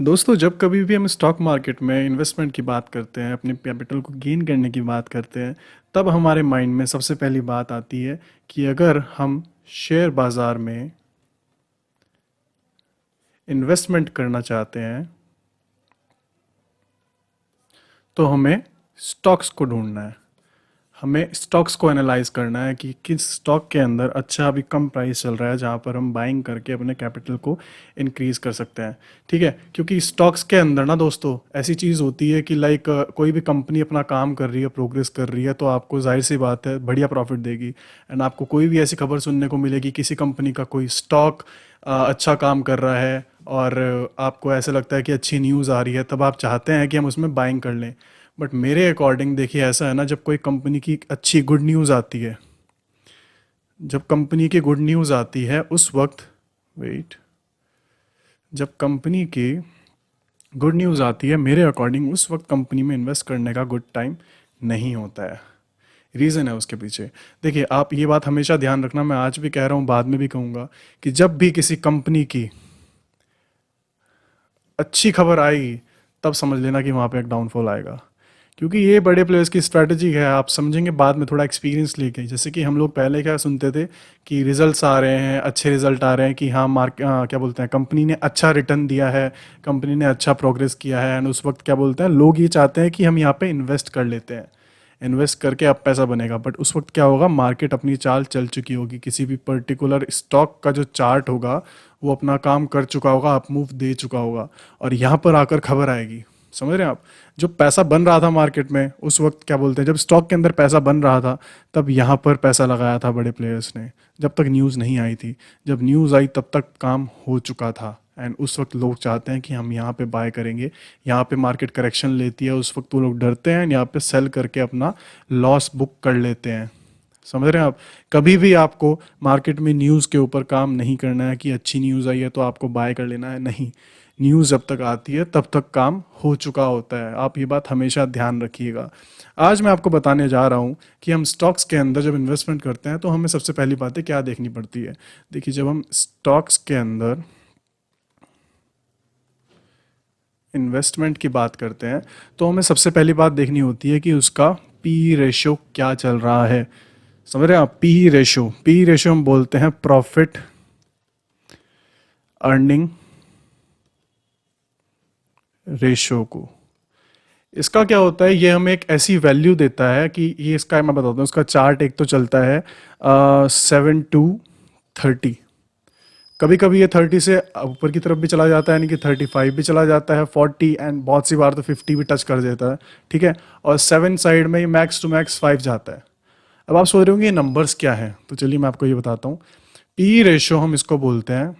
दोस्तों, जब कभी भी हम स्टॉक मार्केट में इन्वेस्टमेंट की बात करते हैं, अपने कैपिटल को गेन करने की बात करते हैं, तब हमारे माइंड में सबसे पहली बात आती है कि अगर हम शेयर बाज़ार में इन्वेस्टमेंट करना चाहते हैं तो हमें स्टॉक्स को ढूंढना है। हमें स्टॉक्स को एनालाइज करना है कि किस स्टॉक के अंदर अच्छा अभी कम प्राइस चल रहा है जहाँ पर हम बाइंग करके अपने कैपिटल को इंक्रीज कर सकते हैं। ठीक है, क्योंकि स्टॉक्स के अंदर ना दोस्तों ऐसी चीज़ होती है कि लाइक कोई भी कंपनी अपना काम कर रही है, प्रोग्रेस कर रही है, तो आपको जाहिर सी बात है बढ़िया प्रॉफिट देगी। एंड आपको कोई भी ऐसी खबर सुनने को मिलेगी किसी कंपनी का कोई स्टॉक अच्छा काम कर रहा है और आपको ऐसा लगता है कि अच्छी न्यूज़ आ रही है, तब आप चाहते हैं कि हम उसमें बाइंग कर लें। बट मेरे अकॉर्डिंग देखिए, ऐसा है ना, जब कोई कंपनी की अच्छी गुड न्यूज़ आती है, जब कंपनी की गुड न्यूज़ आती है उस वक्त, वेट, जब कंपनी की गुड न्यूज़ आती है मेरे अकॉर्डिंग उस वक्त कंपनी में इन्वेस्ट करने का गुड टाइम नहीं होता है। रीज़न है उसके पीछे। देखिए, आप ये बात हमेशा ध्यान रखना, मैं आज भी कह रहा हूँ, बाद में भी कहूँगा, कि जब भी किसी कंपनी की अच्छी खबर आएगी तब समझ लेना कि वहाँ पे एक डाउनफॉल आएगा। क्योंकि ये बड़े प्लेयर्स की स्ट्रैटेजी है, आप समझेंगे बाद में थोड़ा एक्सपीरियंस लेके। जैसे कि हम लोग पहले क्या सुनते थे कि रिजल्ट्स आ रहे हैं, अच्छे रिजल्ट आ रहे हैं, कि हाँ क्या बोलते हैं, कंपनी ने अच्छा रिटर्न दिया है, कंपनी ने अच्छा प्रोग्रेस किया है, एंड उस वक्त क्या बोलते हैं, लोग ये चाहते हैं कि हम यहाँ पे इन्वेस्ट कर लेते हैं, इन्वेस्ट करके अब पैसा बनेगा। बट उस वक्त क्या होगा, मार्केट अपनी चाल चल चुकी होगी, किसी भी पर्टिकुलर स्टॉक का जो चार्ट होगा वो अपना काम कर चुका होगा, अप मूव दे चुका होगा, और यहाँ पर आकर खबर आएगी। समझ रहे हैं आप? जो पैसा बन रहा था मार्केट में उस वक्त, क्या बोलते हैं, जब स्टॉक के अंदर पैसा बन रहा था तब यहाँ पर पैसा लगाया था बड़े प्लेयर्स ने, जब तक न्यूज़ नहीं आई थी। जब न्यूज़ आई तब तक काम हो चुका था, एंड उस वक्त लोग चाहते हैं कि हम यहाँ पे बाय करेंगे। यहाँ पे मार्केट करेक्शन लेती है, उस वक्त वो लोग डरते हैं, यहाँ पे सेल करके अपना लॉस बुक कर लेते हैं। समझ रहे हैं आप? कभी भी आपको मार्केट में न्यूज़ के ऊपर काम नहीं करना है कि अच्छी न्यूज़ आई है तो आपको बाय कर लेना है, नहीं। न्यूज़ जब तक आती है तब तक काम हो चुका होता है, आप ये बात हमेशा ध्यान रखिएगा। आज मैं आपको बताने जा रहा हूँ कि हम स्टॉक्स के अंदर जब इन्वेस्टमेंट करते हैं तो हमें सबसे पहली बातें क्या देखनी पड़ती है। देखिए, जब हम स्टॉक्स के अंदर इन्वेस्टमेंट की बात करते हैं तो हमें सबसे पहली बात देखनी होती है कि उसका पी रेशो क्या चल रहा है। समझ रहे हैं आप? पी रेशो हम बोलते हैं प्रॉफिट अर्निंग रेशो को। इसका क्या होता है, ये हमें एक ऐसी वैल्यू देता है कि ये, इसका मैं बताता हूँ, उसका चार्ट एक तो चलता है 7 to 30। कभी कभी ये 30 से ऊपर की तरफ भी चला जाता है, यानी कि 35 भी चला जाता है, 40, एंड बहुत सी बार तो 50 भी टच कर देता है। ठीक है, और 7 साइड में मैक्स टू मैक्स 5 जाता है। अब आप सोच रहे होंगे ये नंबर्स क्या हैं, तो चलिए मैं आपको ये बताता हूँ। पी रेशो हम इसको बोलते हैं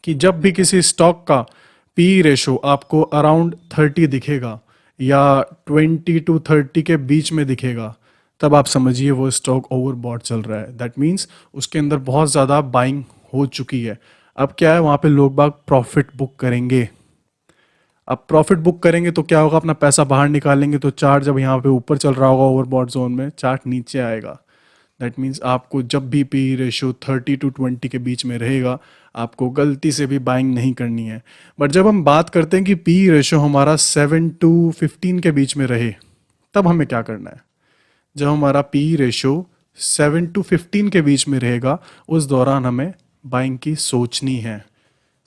कि जब भी किसी स्टॉक का पी रेशो आपको अराउंड 30 दिखेगा या 20 to 30 के बीच में दिखेगा, तब आप समझिए वो स्टॉक ओवरबॉट चल रहा है। दैट मीन्स उसके अंदर बहुत ज़्यादा बाइंग हो चुकी है। अब क्या है, वहाँ पे लोग बाग प्रॉफिट बुक करेंगे। अब प्रॉफिट बुक करेंगे तो क्या होगा, अपना पैसा बाहर निकालेंगे, तो चार्ट जब यहाँ पे ऊपर चल रहा होगा ओवरबॉट जोन में, चार्ट नीचे आएगा। दैट मीन्स आपको जब भी पी रेशो 30 to 20 के बीच में रहेगा, आपको गलती से भी बाइंग नहीं करनी है। बट जब हम बात करते हैं कि पी रेशो हमारा 7 to 15 के बीच में रहे, तब हमें क्या करना है। जब हमारा पी रेशो 7 to 15 के बीच में रहेगा, उस दौरान हमें बाइंग की सोचनी है।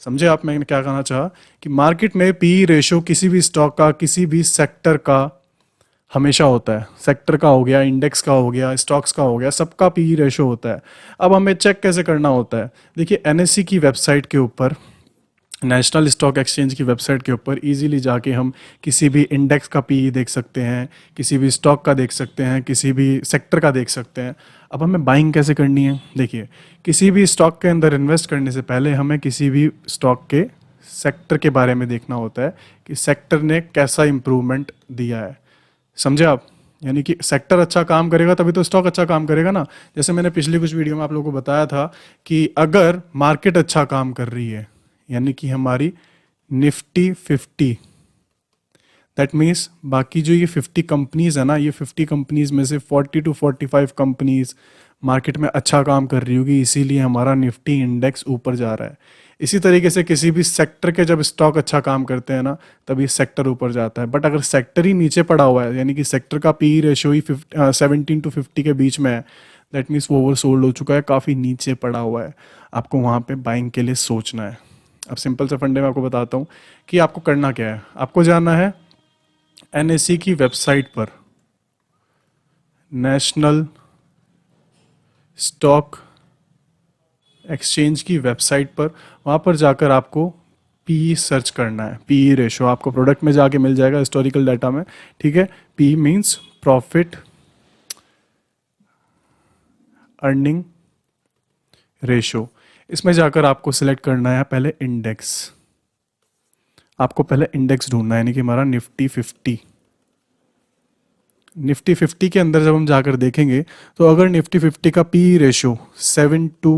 समझे आप मैंने क्या कहना चाहा? कि मार्केट में पी रेशो किसी भी स्टॉक का, किसी भी सेक्टर का हमेशा होता है। सेक्टर का हो गया, इंडेक्स का हो गया, स्टॉक्स का हो गया, सबका पी रेशो होता है। अब हमें चेक कैसे करना होता है? देखिए, एनएससी की वेबसाइट के ऊपर, नेशनल स्टॉक एक्सचेंज की वेबसाइट के ऊपर इजीली जाके हम किसी भी इंडेक्स का पी देख सकते हैं, किसी भी स्टॉक का देख सकते हैं, किसी भी सेक्टर का देख सकते हैं। अब हमें बाइंग कैसे करनी है? देखिए, किसी भी स्टॉक के अंदर इन्वेस्ट करने से पहले हमें किसी भी स्टॉक के सेक्टर के बारे में देखना होता है कि सेक्टर ने कैसा इम्प्रूवमेंट दिया है। समझे आप? यानी कि सेक्टर अच्छा काम करेगा तभी तो स्टॉक अच्छा काम करेगा ना। जैसे मैंने पिछली कुछ वीडियो में आप लोगों को बताया था कि अगर मार्केट अच्छा काम कर रही है, यानी कि हमारी निफ्टी 50, दैट मीन्स बाकी जो ये 50 कंपनीज है ना, ये 50 कंपनीज में से 40 to 45 कंपनीज मार्केट में अच्छा काम कर रही होगी, इसीलिए हमारा निफ्टी इंडेक्स ऊपर जा रहा है। इसी तरीके से किसी भी सेक्टर के जब स्टॉक अच्छा काम करते हैं ना, तभी सेक्टर ऊपर जाता है। बट अगर सेक्टर ही नीचे पड़ा हुआ है, यानी कि सेक्टर का पी रेशियो ही 17 to 50 के बीच में है, दैट मीन्स वो ओवर सोल्ड हो चुका है, काफ़ी नीचे पड़ा हुआ है, आपको वहाँ पे बाइंग के लिए सोचना है। अब सिंपल से फंडे में आपको बताता हूँ कि आपको करना क्या है। आपको जाना है एनएसई की वेबसाइट पर, नेशनल स्टॉक एक्सचेंज की वेबसाइट पर, वहाँ पर जाकर आपको पी सर्च करना है, पी रेशो आपको प्रोडक्ट में जाके मिल जाएगा हिस्टोरिकल डाटा में, ठीक है। P means profit earning ratio. इसमें जाकर आपको सिलेक्ट करना है पहले इंडेक्स, आपको पहले इंडेक्स ढूंढना है, यानी कि हमारा निफ्टी 50। निफ्टी 50 के अंदर जब हम जाकर देखेंगे तो अगर निफ्टी 50 का पी रेशो 7 to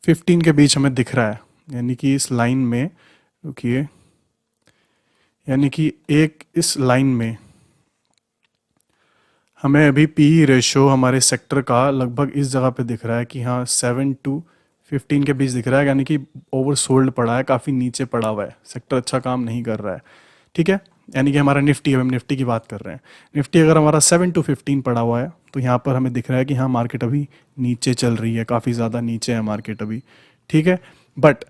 15 के बीच हमें दिख रहा है, यानी कि इस लाइन में, रुकिए, यानी कि एक इस लाइन में हमें अभी पी रेशो हमारे सेक्टर का लगभग इस जगह पे दिख रहा है कि हाँ 7 to 15 के बीच दिख रहा है, यानी कि ओवर सोल्ड पड़ा है, काफ़ी नीचे पड़ा हुआ है, सेक्टर अच्छा काम नहीं कर रहा है, ठीक है। यानी कि हमारा निफ्टी, हम निफ्टी की बात कर रहे हैं, निफ्टी अगर हमारा 7 to 15 पड़ा हुआ है तो यहाँ पर हमें दिख रहा है कि हाँ मार्केट अभी नीचे चल रही है, काफ़ी ज़्यादा नीचे है मार्केट अभी, ठीक है। बट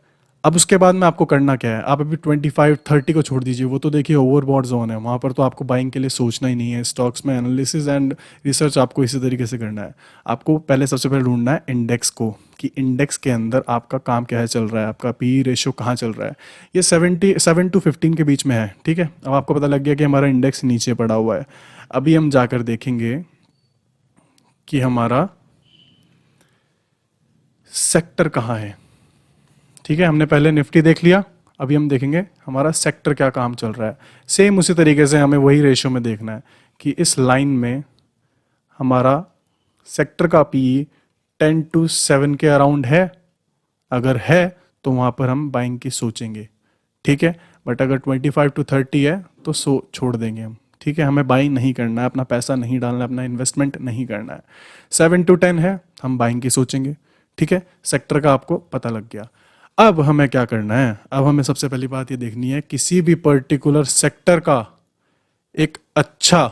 अब उसके बाद में आपको करना क्या है, आप अभी 25-30 को छोड़ दीजिए, वो तो देखिए ओवरबॉट जोन है, वहाँ पर तो आपको बाइंग के लिए सोचना ही नहीं है। स्टॉक्स में एनालिसिस एंड रिसर्च आपको इसी तरीके से करना है। आपको पहले सबसे पहले ढूंढना है इंडेक्स को, कि इंडेक्स के अंदर आपका काम क्या है चल रहा है, आपका पी रेशियो कहाँ चल रहा है। ये 7 to 15 के बीच में है, ठीक है। अब आपको पता लग गया कि हमारा इंडेक्स नीचे पड़ा हुआ है। अभी हम जाकर देखेंगे कि हमारा सेक्टर कहाँ है, ठीक है। हमने पहले निफ्टी देख लिया, अभी हम देखेंगे हमारा सेक्टर क्या काम चल रहा है। सेम उसी तरीके से हमें वही रेशियो में देखना है कि इस लाइन में हमारा सेक्टर का पी 10 to 7 के अराउंड है, अगर है तो वहाँ पर हम बाइंग की सोचेंगे, ठीक है। बट अगर 25 to 30 है तो छोड़ देंगे हम, ठीक है। हमें बाइंग नहीं करना है, अपना पैसा नहीं डालना है, अपना इन्वेस्टमेंट नहीं करना है। 7 to 10 है, हम बाइंग की सोचेंगे, ठीक है। सेक्टर का आपको पता लग गया। अब हमें क्या करना है, अब हमें सबसे पहली बात ये देखनी है किसी भी पर्टिकुलर सेक्टर का एक अच्छा,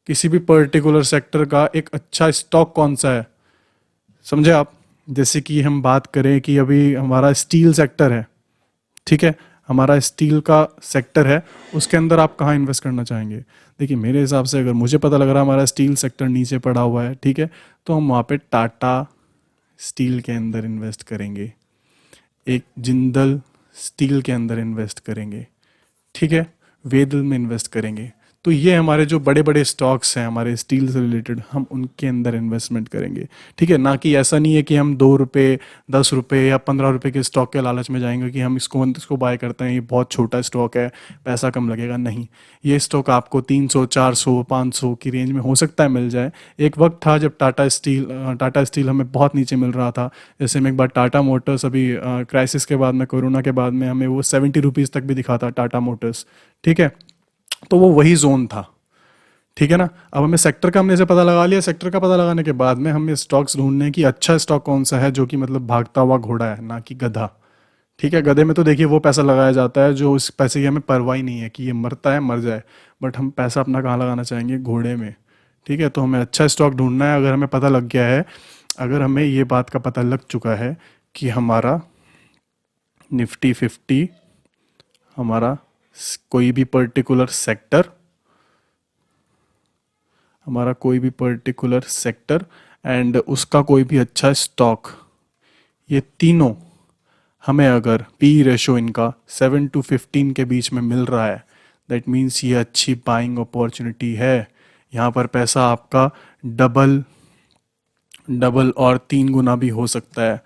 किसी भी पर्टिकुलर सेक्टर का एक अच्छा स्टॉक कौन सा है, समझे आप। जैसे कि हम बात करें कि अभी हमारा स्टील सेक्टर है, ठीक है, हमारा स्टील का सेक्टर है, उसके अंदर आप कहाँ इन्वेस्ट करना चाहेंगे। देखिए मेरे हिसाब से अगर मुझे पता लग रहा है हमारा स्टील सेक्टर नीचे पड़ा हुआ है, ठीक है, तो हम वहाँ पे टाटा स्टील के अंदर इन्वेस्ट करेंगे, एक जिंदल स्टील के अंदर इन्वेस्ट करेंगे, ठीक है, वेदल में इन्वेस्ट करेंगे। तो ये हमारे जो बड़े बड़े स्टॉक्स हैं हमारे स्टील से रिलेटेड, हम उनके अंदर इन्वेस्टमेंट करेंगे, ठीक है। ना कि ऐसा नहीं है कि हम 2 रुपये 10 रुपये या 15 रुपये के स्टॉक के लालच में जाएंगे कि हम इसको बाय करते हैं, ये बहुत छोटा स्टॉक है, पैसा कम लगेगा, नहीं। ये स्टॉक आपको 300 400 500 की रेंज में हो सकता है मिल जाए। एक वक्त था जब टाटा स्टील हमें बहुत नीचे मिल रहा था। जैसे में एक बार टाटा मोटर्स अभी क्राइसिस के बाद में, कोरोना के बाद में, हमें वो 70 रुपीज़ तक भी दिखा था टाटा मोटर्स, ठीक है। तो वो वही जोन था, ठीक है ना। अब हमें सेक्टर का हमने से पता लगा लिया, सेक्टर का पता लगाने के बाद में हमें स्टॉक्स ढूंढने की अच्छा स्टॉक कौन सा है जो कि मतलब भागता हुआ घोड़ा है, ना कि गधा, ठीक है। गधे में तो देखिए वो पैसा लगाया जाता है जो उस पैसे की हमें परवाह ही नहीं है कि ये मरता है मर जाए, बट हम पैसा अपना कहाँ लगाना चाहेंगे, घोड़े में, ठीक है। तो हमें अच्छा स्टॉक ढूंढना है। अगर हमें पता लग गया है, अगर हमें ये बात का पता लग चुका है कि हमारा निफ्टी 50, हमारा कोई भी पर्टिकुलर सेक्टर, हमारा कोई भी पर्टिकुलर सेक्टर एंड उसका कोई भी अच्छा स्टॉक, ये तीनों हमें अगर पी रेशो इनका 7 to 15 के बीच में मिल रहा है, दैट मीन्स ये अच्छी बाइंग अपॉर्चुनिटी है। यहाँ पर पैसा आपका डबल डबल और 3 गुना भी हो सकता है,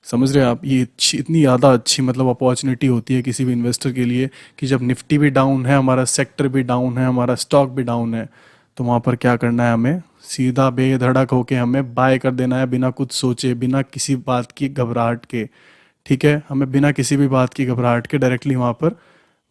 समझ रहे हैं आप। ये इतनी ज़्यादा अच्छी मतलब अपॉर्चुनिटी होती है किसी भी इन्वेस्टर के लिए कि जब निफ्टी भी डाउन है, हमारा सेक्टर भी डाउन है, हमारा स्टॉक भी डाउन है, तो वहाँ पर क्या करना है, हमें सीधा बेधड़क होके हमें बाय कर देना है, बिना कुछ सोचे, बिना किसी बात की घबराहट के, ठीक है। हमें बिना किसी भी बात की घबराहट के डायरेक्टली वहाँ पर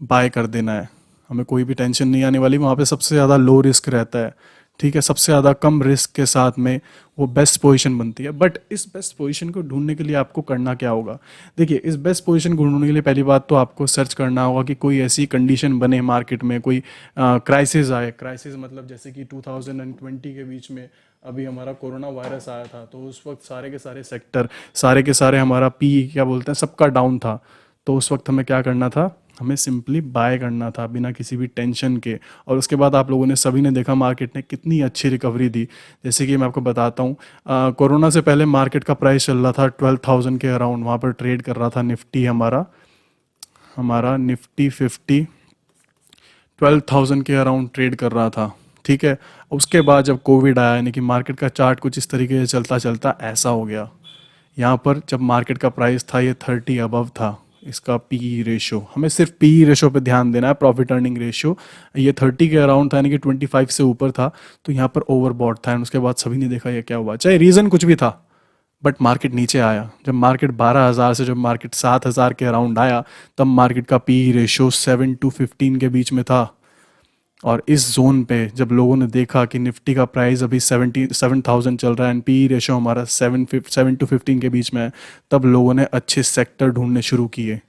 बाय कर देना है, हमें कोई भी टेंशन नहीं आने वाली। वहाँ पे सबसे ज़्यादा लो रिस्क रहता है, ठीक है, सबसे ज़्यादा कम रिस्क के साथ में वो बेस्ट पोजीशन बनती है। बट इस बेस्ट पोजीशन को ढूंढने के लिए आपको करना क्या होगा? देखिए, इस बेस्ट पोजीशन को ढूंढने के लिए पहली बात तो आपको सर्च करना होगा कि कोई ऐसी कंडीशन बने मार्केट में, कोई क्राइसिस आए। क्राइसिस मतलब जैसे कि 2020 के बीच में अभी हमारा कोरोना वायरस आया था, तो उस वक्त सारे के सारे सेक्टर, सारे के सारे हमारा पी क्या बोलते हैं, सबका डाउन था। तो उस वक्त हमें क्या करना था? हमें सिंपली बाय करना था बिना किसी भी टेंशन के। और उसके बाद आप लोगों ने सभी ने देखा मार्केट ने कितनी अच्छी रिकवरी दी। जैसे कि मैं आपको बताता हूँ, कोरोना से पहले मार्केट का प्राइस चल रहा था 12,000 के अराउंड, वहाँ पर ट्रेड कर रहा था निफ्टी हमारा हमारा निफ्टी 50 12,000 के अराउंड ट्रेड कर रहा था। ठीक है, उसके बाद जब कोविड आया, यानी कि मार्केट का चार्ट कुछ इस तरीके से चलता चलता ऐसा हो गया। यहाँ पर जब मार्केट का प्राइस था ये 30 अबव था, इसका पी रेशो, हमें सिर्फ पी रेशो पे ध्यान देना है, प्रॉफिट अर्निंग रेशियो। ये 30 के अराउंड था, यानी कि 25 से ऊपर था, तो यहाँ पर ओवरबॉट था। एंड उसके बाद सभी ने देखा ये क्या हुआ, चाहे रीज़न कुछ भी था, बट मार्केट नीचे आया। जब मार्केट 12,000 से जब मार्केट 7,000 के अराउंड आया, तब मार्केट का पी रेशो 7 to 15 के बीच में था। और इस जोन पे जब लोगों ने देखा कि निफ्टी का प्राइस अभी 7,000 चल रहा है एंड पी रेशो हमारा 7 to 15 के बीच में है, तब लोगों ने अच्छे सेक्टर ढूंढने शुरू किए।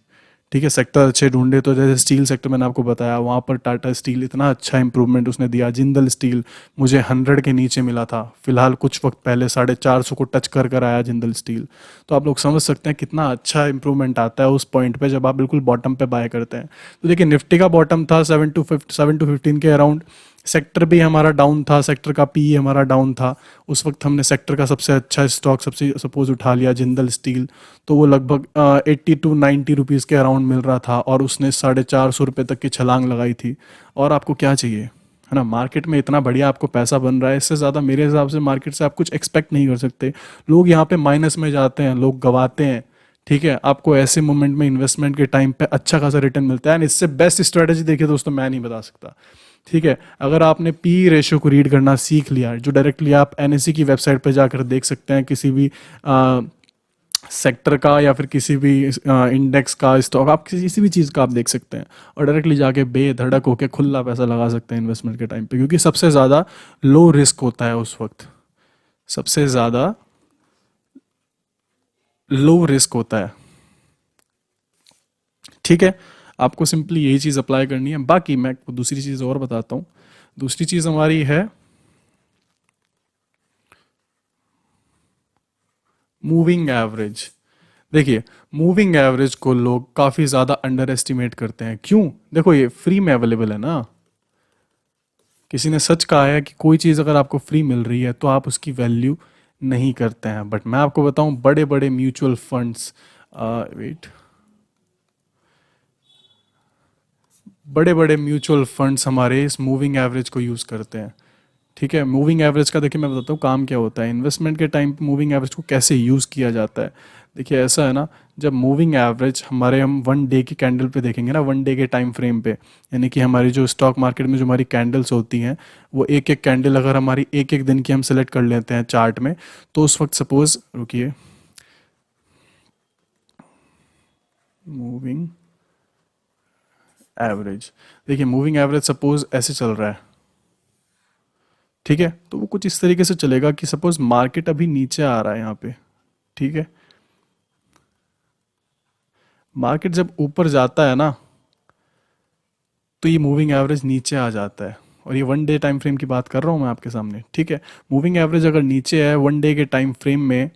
ठीक है, सेक्टर अच्छे ढूंढे, तो जैसे स्टील सेक्टर मैंने आपको बताया, वहाँ पर टाटा स्टील इतना अच्छा इंप्रूवमेंट उसने दिया। जिंदल स्टील मुझे 100 के नीचे मिला था, फिलहाल कुछ वक्त पहले 450 को टच कर कर आया जिंदल स्टील। तो आप लोग समझ सकते हैं कितना अच्छा इंप्रूवमेंट आता है उस पॉइंट पे जब आप बिल्कुल बॉटम पे बाय करते हैं। तो देखिए, निफ्टी का बॉटम था 7 to 15 के अराउंड, सेक्टर भी हमारा डाउन था, सेक्टर का पी हमारा डाउन था। उस वक्त हमने सेक्टर का सबसे अच्छा स्टॉक सबसे सपोज उठा लिया जिंदल स्टील, तो वो लगभग 80 to 90 रुपीज़ के अराउंड मिल रहा था और उसने 450 रुपये तक की छलांग लगाई थी। और आपको क्या चाहिए, है ना? मार्केट में इतना बढ़िया आपको पैसा बन रहा है, इससे ज़्यादा मेरे हिसाब से मार्केट से आप कुछ एक्सपेक्ट नहीं कर सकते। लोग यहाँ पे माइनस में जाते हैं, लोग गवाते हैं। ठीक है, आपको ऐसे मोमेंट में इन्वेस्टमेंट के टाइम पे अच्छा खासा रिटर्न मिलता है। एंड इससे बेस्ट स्ट्रेटेजी देखिए दोस्तों, मैं नहीं बता सकता। ठीक है, अगर आपने पी रेशियो को रीड करना सीख लिया, जो डायरेक्टली आप एनएससी की वेबसाइट पर जाकर देख सकते हैं, किसी भी सेक्टर का या फिर किसी भी इंडेक्स का स्टॉक, आप किसी भी चीज़ का आप देख सकते हैं और डायरेक्टली जाके बेधड़क होके खुला पैसा लगा सकते हैं इन्वेस्टमेंट के टाइम पे, क्योंकि सबसे ज़्यादा लो रिस्क होता है उस वक्त, सबसे ज़्यादा लो रिस्क होता है। ठीक है, आपको सिंपली यही चीज़ अप्लाई करनी है। बाकी मैं दूसरी चीज़ और बताता हूँ। दूसरी चीज़ हमारी है मूविंग एवरेज। देखिए, मूविंग एवरेज को लोग काफ़ी ज़्यादा अंडर एस्टिमेट करते हैं। क्यों? देखो, ये फ्री में अवेलेबल है ना। किसी ने सच कहा है कि कोई चीज़ अगर आपको फ्री मिल रही है तो आप उसकी वैल्यू नहीं करते हैं। बट मैं आपको बताऊं, बड़े बड़े म्यूचुअल फंड्स, वेट, बड़े बड़े म्यूचुअल फंड्स हमारे इस मूविंग एवरेज को यूज़ करते हैं। ठीक है, मूविंग एवरेज का देखिए मैं बताता हूँ काम क्या होता है। इन्वेस्टमेंट के टाइम पे मूविंग एवरेज को कैसे यूज़ किया जाता है। देखिए, ऐसा है ना, जब मूविंग एवरेज हमारे हम 1 डे की कैंडल पे देखेंगे ना, 1 डे के टाइम फ्रेम पे, यानी कि हमारी जो स्टॉक मार्केट में जो हमारी कैंडल्स होती हैं, वो एक एक कैंडल अगर हमारी एक एक दिन की हम सेलेक्ट कर लेते हैं चार्ट में, तो उस वक्त सपोज, रुकिए, मूविंग एवरेज, देखिए मूविंग एवरेज सपोज ऐसे चल रहा है। ठीक है, तो वो कुछ इस तरीके से चलेगा कि सपोज मार्केट अभी नीचे आ रहा है यहाँ पे। ठीक है, मार्केट जब ऊपर जाता है ना, तो ये मूविंग एवरेज नीचे आ जाता है। और ये 1 डे टाइम फ्रेम की बात कर रहा हूँ मैं आपके सामने। ठीक है, मूविंग एवरेज अगर नीचे है 1 डे के टाइम फ्रेम में,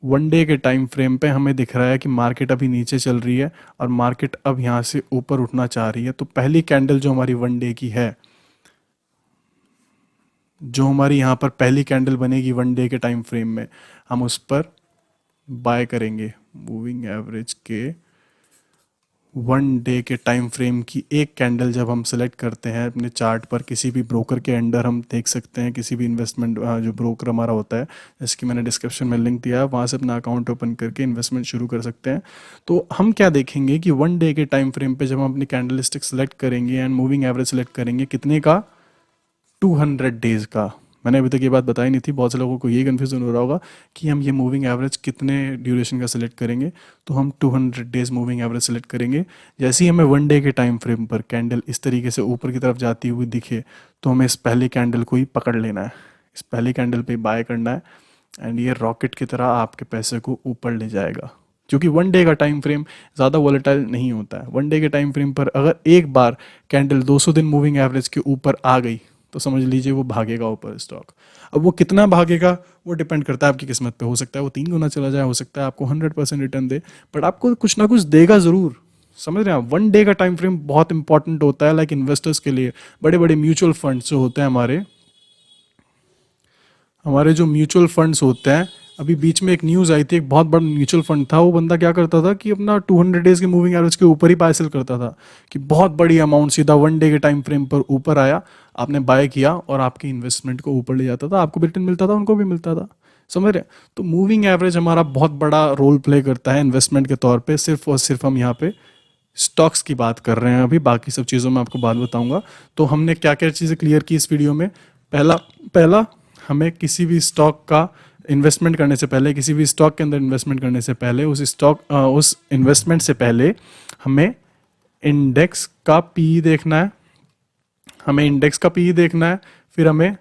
1 डे के टाइम फ्रेम पे हमें दिख रहा है कि मार्केट अभी नीचे चल रही है और मार्केट अब यहाँ से ऊपर उठना चाह रही है। तो पहली कैंडल जो हमारी 1 डे की है, जो हमारी यहाँ पर पहली कैंडल बनेगी 1 डे के टाइम फ्रेम में, हम उस पर बाय करेंगे। मूविंग एवरेज के 1 डे के टाइम फ्रेम की एक कैंडल जब हम सेलेक्ट करते हैं अपने चार्ट पर, किसी भी ब्रोकर के अंडर हम देख सकते हैं, किसी भी इन्वेस्टमेंट जो ब्रोकर हमारा होता है, जिसकी मैंने डिस्क्रिप्शन में लिंक दिया है, वहाँ से अपना अकाउंट ओपन करके इन्वेस्टमेंट शुरू कर सकते हैं। तो हम क्या देखेंगे कि 1 डे के टाइम फ्रेम पे जब हम अपनी कैंडल स्टिक सेलेक्ट करेंगे एंड मूविंग एवरेज सेलेक्ट करेंगे, कितने का? 200 डेज का। मैंने अभी तक ये बात बताई नहीं थी, बहुत से लोगों को ये कन्फ्यूजन हो रहा होगा कि हम ये मूविंग एवरेज कितने ड्यूरेशन का सिलेक्ट करेंगे। तो हम 200 डेज मूविंग एवरेज सेलेक्ट करेंगे। जैसे ही हमें 1 डे के टाइम फ्रेम पर कैंडल इस तरीके से ऊपर की तरफ जाती हुई दिखे तो हमें इस पहली कैंडल को ही पकड़ लेना है, इस पहली कैंडल पे बाय करना है, एंड ये रॉकेट की तरह आपके पैसे को ऊपर ले जाएगा। क्योंकि 1 डे का टाइम फ्रेम ज़्यादा वॉलेटाइल नहीं होता है। 1 डे के टाइम फ्रेम पर अगर एक बार कैंडल 200 दिन मूविंग एवरेज के ऊपर आ गई तो समझ लीजिए वो भागेगा ऊपर स्टॉक। अब वो कितना भागेगा वो डिपेंड करता है आपकी किस्मत पे। हो सकता है वो 3 गुना चला जाए, हो सकता है आपको 100% रिटर्न दे, बट आपको कुछ ना कुछ देगा ज़रूर। समझ रहे हैं आप? 1 डे का टाइम फ्रेम बहुत इंपॉर्टेंट होता है, लाइक इन्वेस्टर्स के लिए। बड़े बड़े म्यूचुअल फंड्स जो होते हैं हमारे जो म्यूचुअल फंड्स होते हैं, अभी बीच में एक न्यूज़ आई थी, एक बहुत बड़ा म्यूचुअल फंड था, वो बंदा क्या करता था कि अपना 200 डेज के मूविंग एवरेज के ऊपर ही बाय सेल करता था, कि बहुत बड़ी अमाउंट सीधा 1 डे के टाइम फ्रेम पर ऊपर आया, आपने बाय किया और आपकी इन्वेस्टमेंट को ऊपर ले जाता था, आपको भी रिटर्न मिलता था, उनको भी मिलता था। समझ रहे हैं? तो मूविंग एवरेज हमारा बहुत बड़ा रोल प्ले करता है इन्वेस्टमेंट के तौर पे। सिर्फ और सिर्फ हम यहाँ पे स्टॉक्स की बात कर रहे हैं अभी, बाकी सब चीज़ों में आपको बाद बताऊंगा। तो हमने क्या क्या चीज़ें क्लियर की इस वीडियो में। पहला पहला हमें किसी भी स्टॉक का इन्वेस्टमेंट करने से पहले, किसी भी स्टॉक के अंदर इन्वेस्टमेंट करने से पहले, उस इन्वेस्टमेंट से पहले हमें इंडेक्स का पी देखना है, हमें इंडेक्स का पी देखना है, फिर हमें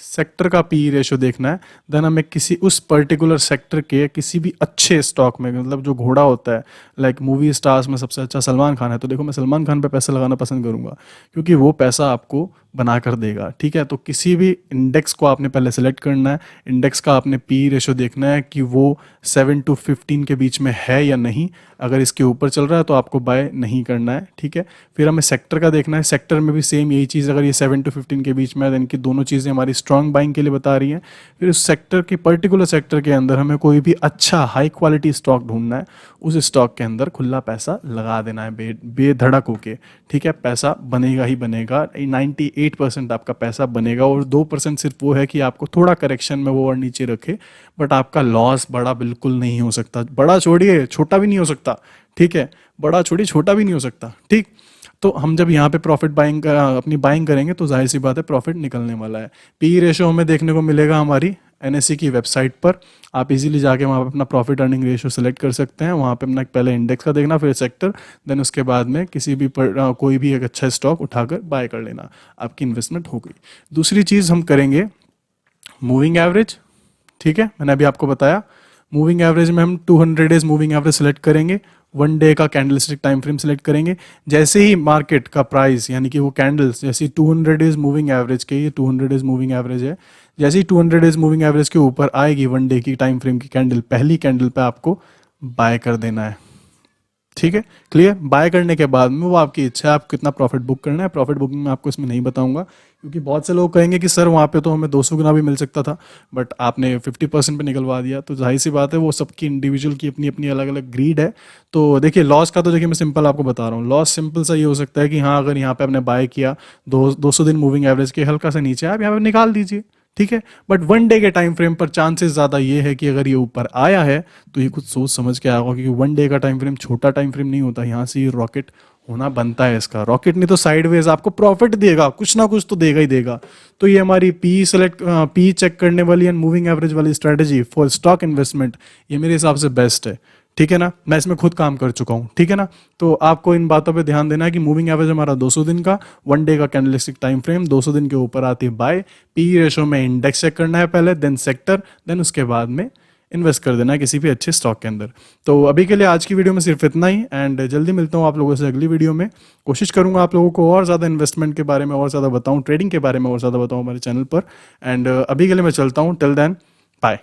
सेक्टर का पी रेशो देखना है, देन हमें किसी उस पर्टिकुलर सेक्टर के किसी भी अच्छे स्टॉक में, मतलब जो घोड़ा होता है, लाइक मूवी स्टार्स में सबसे अच्छा सलमान खान है, तो देखो मैं सलमान खान पे पैसा लगाना पसंद करूंगा क्योंकि वो पैसा आपको बना कर देगा। ठीक है, तो किसी भी इंडेक्स को आपने पहले सेलेक्ट करना है, इंडेक्स का आपने पी रेशो देखना है कि वो 7 to 15 के बीच में है या नहीं। अगर इसके ऊपर चल रहा है तो आपको बाय नहीं करना है। ठीक है, फिर हमें सेक्टर का देखना है, सेक्टर में भी सेम यही चीज़, अगर ये 7 to 15 के बीच में है, इनकी दोनों चीज़ें हमारी स्ट्रॉन्ग बाइंग के लिए बता रही हैं। फिर उस सेक्टर के पर्टिकुलर सेक्टर के अंदर हमें कोई भी अच्छा हाई क्वालिटी स्टॉक ढूंढना है, उस स्टॉक के अंदर खुला पैसा लगा देना है बेधड़क होके। ठीक है, पैसा बनेगा ही बनेगा, 98% आपका पैसा बनेगा, और 2% सिर्फ वो है कि आपको थोड़ा करेक्शन में वो और नीचे रखे, बट आपका लॉस बड़ा बिल्कुल नहीं हो सकता। बड़ा छोड़िए, छोटा भी नहीं हो सकता। ठीक है, बड़ा छोड़िए, छोटा भी नहीं हो सकता। ठीक, तो हम जब यहाँ पे प्रॉफिट बाइंग अपनी बाइंग करेंगे तो जाहिर सी बात है प्रॉफिट निकलने वाला है। पी रेशो हमें देखने को मिलेगा हमारी एनएससी की वेबसाइट पर। आप इजीली जाके वहाँ पे अपना प्रॉफिट अर्निंग रेशो सेलेक्ट कर सकते हैं। वहाँ पे अपना पहले इंडेक्स का देखना, फिर सेक्टर, देन उसके बाद में किसी भी कोई भी एक अच्छा स्टॉक उठाकर बाय कर लेना, आपकी इन्वेस्टमेंट हो गई। दूसरी चीज़ हम करेंगे मूविंग एवरेज। ठीक है, मैंने अभी आपको बताया मूविंग एवरेज में हम 200 डेज मूविंग एवरेज सेलेक्ट करेंगे, 1 डे का कैंडलस्टिक टाइम फ्रेम सेलेक्ट करेंगे। जैसे ही मार्केट का प्राइस, यानी कि वो कैंडल्स, जैसे 200 डेज मूविंग एवरेज के, ये 200 डेज मूविंग एवरेज है, जैसे ही 200 डेज मूविंग एवरेज के ऊपर आएगी 1 डे की टाइम फ्रेम की कैंडल, पहली कैंडल पे आपको बाय कर देना है। ठीक है, क्लियर? बाय करने के बाद में वो आपकी इच्छा है, आप कितना प्रॉफिट बुक करना है। प्रॉफिट बुकिंग में आपको इसमें नहीं बताऊंगा, क्योंकि बहुत से लोग कहेंगे कि सर वहाँ पे तो हमें 200 गुना भी मिल सकता था, बट आपने 50% पे निकलवा दिया। तो जाहिर सी बात है, वो सबकी इंडिविजुअल की अपनी अपनी अलग अलग ग्रीड है। तो देखिए, लॉस का तो देखिए मैं सिंपल आपको बता रहा हूँ। लॉस सिंपल सा ये हो सकता है कि हाँ, अगर यहाँ पे आपने बाय किया 200 दिन मूविंग एवरेज के हल्का सा नीचे, आप यहाँ पे निकाल दीजिए। ठीक है, बट 1 डे के टाइम फ्रेम पर चांसेस ज़्यादा ये है कि अगर ये ऊपर आया है तो ये कुछ सोच समझ के आया होगा, क्योंकि 1 डे का टाइम फ्रेम छोटा टाइम फ्रेम नहीं होता। यहाँ से ये रॉकेट होना बनता है। इसका रॉकेट नहीं तो साइडवेज आपको प्रॉफिट देगा, कुछ ना कुछ तो देगा ही देगा। तो ये हमारी पी चेक करने वाली एंड मूविंग एवरेज वाली स्ट्रेटेजी फॉर स्टॉक इन्वेस्टमेंट, ये मेरे हिसाब से बेस्ट है। ठीक है ना, मैं इसमें खुद काम कर चुका हूँ। ठीक है ना, तो आपको इन बातों पे ध्यान देना है कि मूविंग एवरेज हमारा 200 दिन का, 1 डे का कैंडलस्टिक टाइम फ्रेम, 200 दिन के ऊपर आती है बाय। पी रेशो में इंडेक्स चेक करना है पहले, देन सेक्टर, देन उसके बाद में इन्वेस्ट कर देना है किसी भी अच्छे स्टॉक के अंदर। तो अभी के लिए आज की वीडियो में सिर्फ इतना ही, एंड जल्दी मिलता हूँ आप लोगों से अगली वीडियो में। कोशिश करूंगा आप लोगों को और ज़्यादा इन्वेस्टमेंट के बारे में और ज़्यादा बताऊँ, ट्रेडिंग के बारे में और ज़्यादा बताऊँ हमारे चैनल पर। एंड अभी के लिए मैं चलता हूँ, टिल देन बाय।